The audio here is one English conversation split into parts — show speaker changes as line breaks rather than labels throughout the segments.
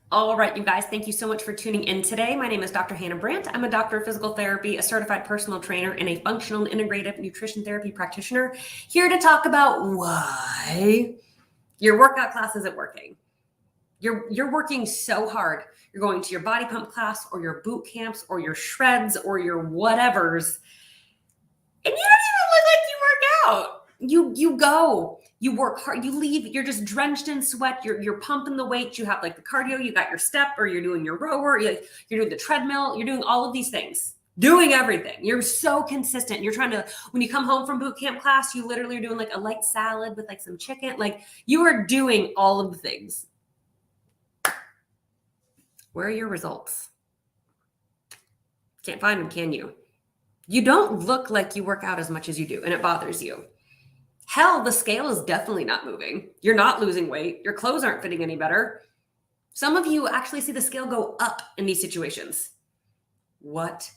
All right, you guys, thank you so much for tuning in today. My name is Dr. Hannah Brandt. I'm a doctor of physical therapy, a certified personal trainer, and a functional and integrative nutrition therapy practitioner, here to talk about why your workout class isn't working. You're working so hard. You're going to your body pump class or your boot camps or your shreds or your whatevers, and you don't even look like you work out. You go, you work hard, you leave, you're just drenched in sweat, you're pumping the weights, you have like the cardio, you got your step, or you're doing your rower, you're doing the treadmill, you're doing all of these things, doing everything. You're so consistent. You're trying to, when you come home from boot camp class, you literally are doing like a light salad with like some chicken. Like you are doing all of the things. Where are your results? Can't find them, can you? You don't look like you work out as much as you do, and it bothers you. Hell, the scale is definitely not moving. You're not losing weight. Your clothes aren't fitting any better. Some of you actually see the scale go up in these situations. What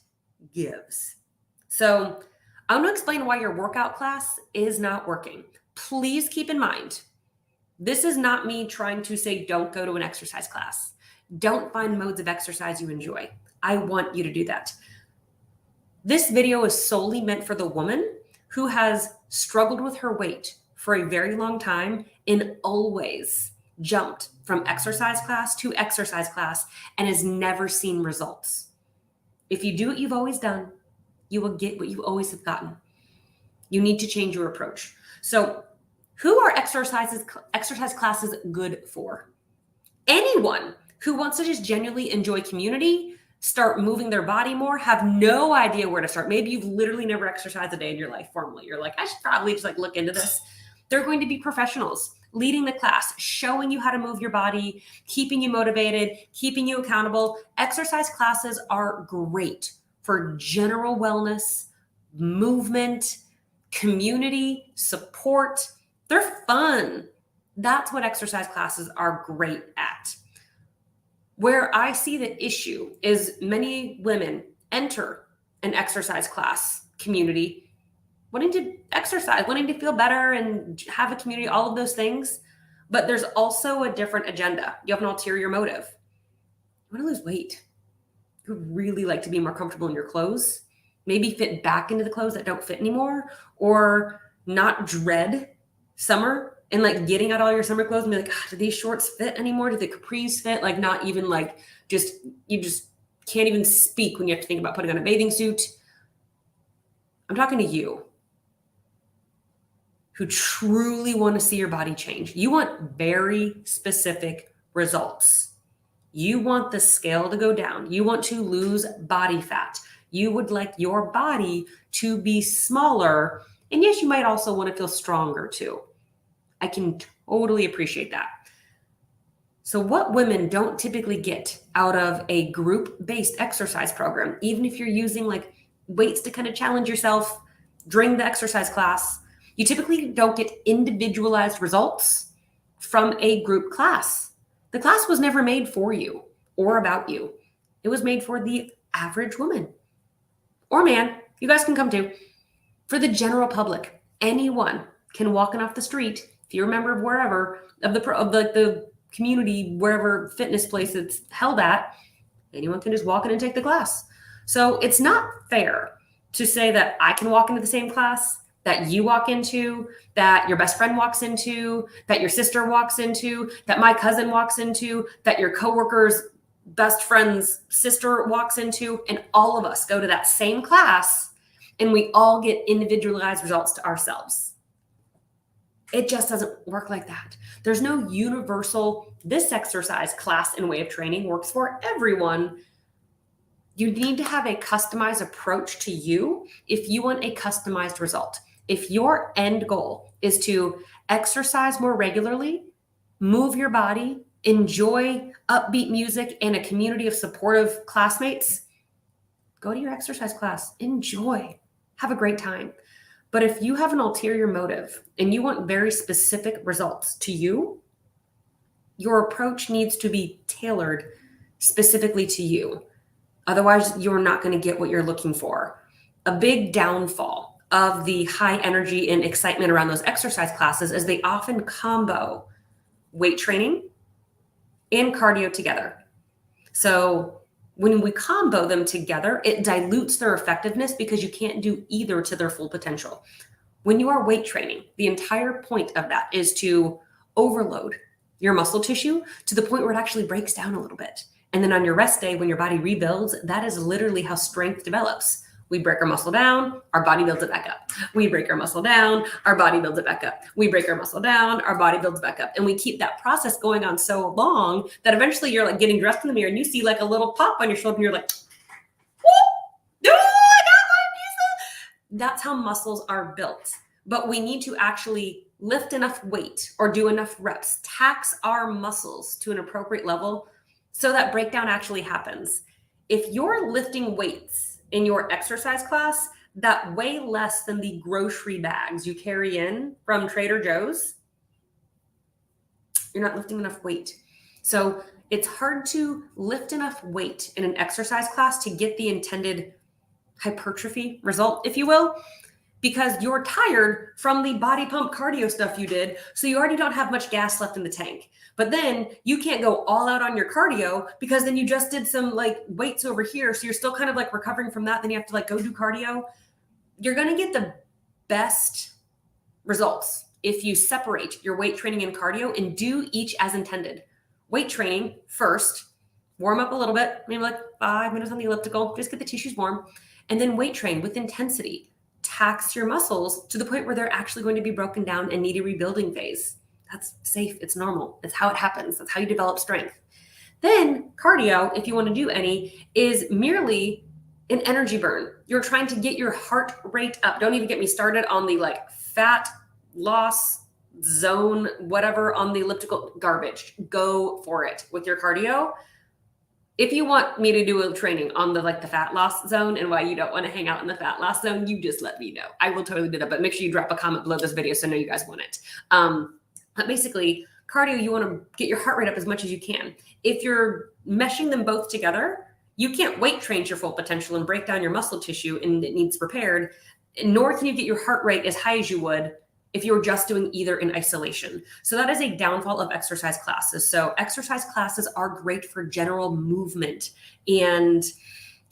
gives? So I'm going to explain why your workout class is not working. Please keep in mind, this is not me trying to say don't go to an exercise class. Don't find modes of exercise you enjoy. I want you to do that. This video is solely meant for the woman who has struggled with her weight for a very long time and always jumped from exercise class to exercise class and has never seen results. If you do what you've always done, you will get what you always have gotten. You need to change your approach. So, who are exercise classes good for? Anyone who wants to just genuinely enjoy community, start moving their body more, have no idea where to start. Maybe you've literally never exercised a day in your life formally. You're like, I should probably just like look into this. They're going to be professionals leading the class, showing you how to move your body, keeping you motivated, keeping you accountable. Exercise classes are great for general wellness, movement, community, support. They're fun. That's what exercise classes are great at. Where I see the issue is many women enter an exercise class community wanting to exercise, wanting to feel better and have a community, all of those things. But there's also a different agenda. You have an ulterior motive. You want to lose weight. You really like to be more comfortable in your clothes, maybe fit back into the clothes that don't fit anymore, or not dread summer and like getting out all your summer clothes and be like, do these shorts fit anymore? Do the capris fit? Like not even like you just can't even speak when you have to think about putting on a bathing suit. I'm talking to you who truly want to see your body change. You want very specific results. You want the scale to go down. You want to lose body fat. You would like your body to be smaller. And yes, you might also want to feel stronger too. I can totally appreciate that. So what women don't typically get out of a group-based exercise program, even if you're using like weights to kind of challenge yourself during the exercise class, you typically don't get individualized results from a group class. The class was never made for you or about you. It was made for the average woman or man. You guys can come too. For the general public, anyone can walk in off the street. If you're a member of wherever, of the community, wherever fitness place it's held at, anyone can just walk in and take the class. So it's not fair to say that I can walk into the same class that you walk into, that your best friend walks into, that your sister walks into, that my cousin walks into, that your coworker's best friend's sister walks into, and all of us go to that same class and we all get individualized results to ourselves. It just doesn't work like that. There's no universal, this exercise class and way of training works for everyone. You need to have a customized approach to you if you want a customized result. If your end goal is to exercise more regularly, move your body, enjoy upbeat music and a community of supportive classmates, go to your exercise class, enjoy, have a great time. But if you have an ulterior motive and you want very specific results to you, your approach needs to be tailored specifically to you. Otherwise, you're not going to get what you're looking for. A big downfall of the high energy and excitement around those exercise classes is they often combo weight training and cardio together. So when we combo them together, it dilutes their effectiveness because you can't do either to their full potential. When you are weight training, the entire point of that is to overload your muscle tissue to the point where it actually breaks down a little bit. And then on your rest day, when your body rebuilds, that is literally how strength develops. We break our muscle down, our body builds it back up. We break our muscle down, our body builds it back up. We break our muscle down, our body builds back up. And we keep that process going on so long that eventually you're like getting dressed in the mirror and you see like a little pop on your shoulder and you're like, whoop, I got my piece. That's how muscles are built. But we need to actually lift enough weight or do enough reps, tax our muscles to an appropriate level so that breakdown actually happens. If you're lifting weights in your exercise class that weigh less than the grocery bags you carry in from Trader Joe's, you're not lifting enough weight. So it's hard to lift enough weight in an exercise class to get the intended hypertrophy result, if you will, because you're tired from the body pump cardio stuff you did. So you already don't have much gas left in the tank. But then you can't go all out on your cardio because then you just did some like weights over here. So you're still kind of like recovering from that. Then you have to like go do cardio. You're going to get the best results if you separate your weight training and cardio and do each as intended. Weight training first, warm up a little bit, maybe like 5 minutes on the elliptical, just get the tissues warm. And then weight train with intensity. Tax your muscles to the point where they're actually going to be broken down and need a rebuilding phase. That's safe. It's normal. It's how it happens. That's how you develop strength. Then cardio, if you want to do any, is merely an energy burn. You're trying to get your heart rate up. Don't even get me started on the like fat loss zone, whatever on the elliptical. Garbage. Go for it with your cardio. If you want me to do a training on the like the fat loss zone and why you don't want to hang out in the fat loss zone, you just let me know. I will totally do that, but make sure you drop a comment below this video so I know you guys want it. But basically, cardio, you want to get your heart rate up as much as you can. If you're meshing them both together, you can't weight train to your full potential and break down your muscle tissue and it needs repaired, nor can you get your heart rate as high as you would if you're just doing either in isolation. So that is a downfall of exercise classes. So exercise classes are great for general movement and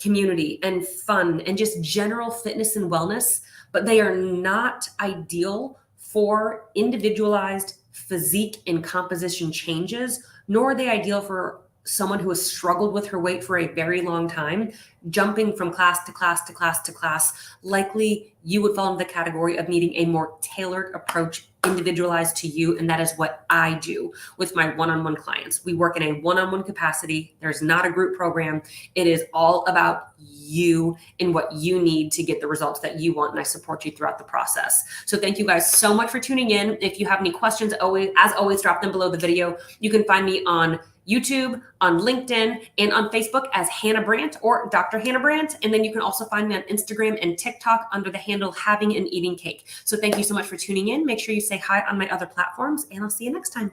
community and fun and just general fitness and wellness, but they are not ideal for individualized physique and composition changes, nor are they ideal for someone who has struggled with her weight for a very long time, jumping from class to class to class to class. Likely you would fall into the category of needing a more tailored approach, individualized to you. And that is what I do with my one-on-one clients. We work in a one-on-one capacity. There's not a group program. It is all about you and what you need to get the results that you want. And I support you throughout the process. So thank you guys so much for tuning in. If you have any questions, as always, drop them below the video. You can find me on YouTube, on LinkedIn, and on Facebook as Hannah Brandt or Dr. Hannah Brandt. And then you can also find me on Instagram and TikTok under the handle Having and Eating Cake. So thank you so much for tuning in. Make sure you say hi on my other platforms, and I'll see you next time.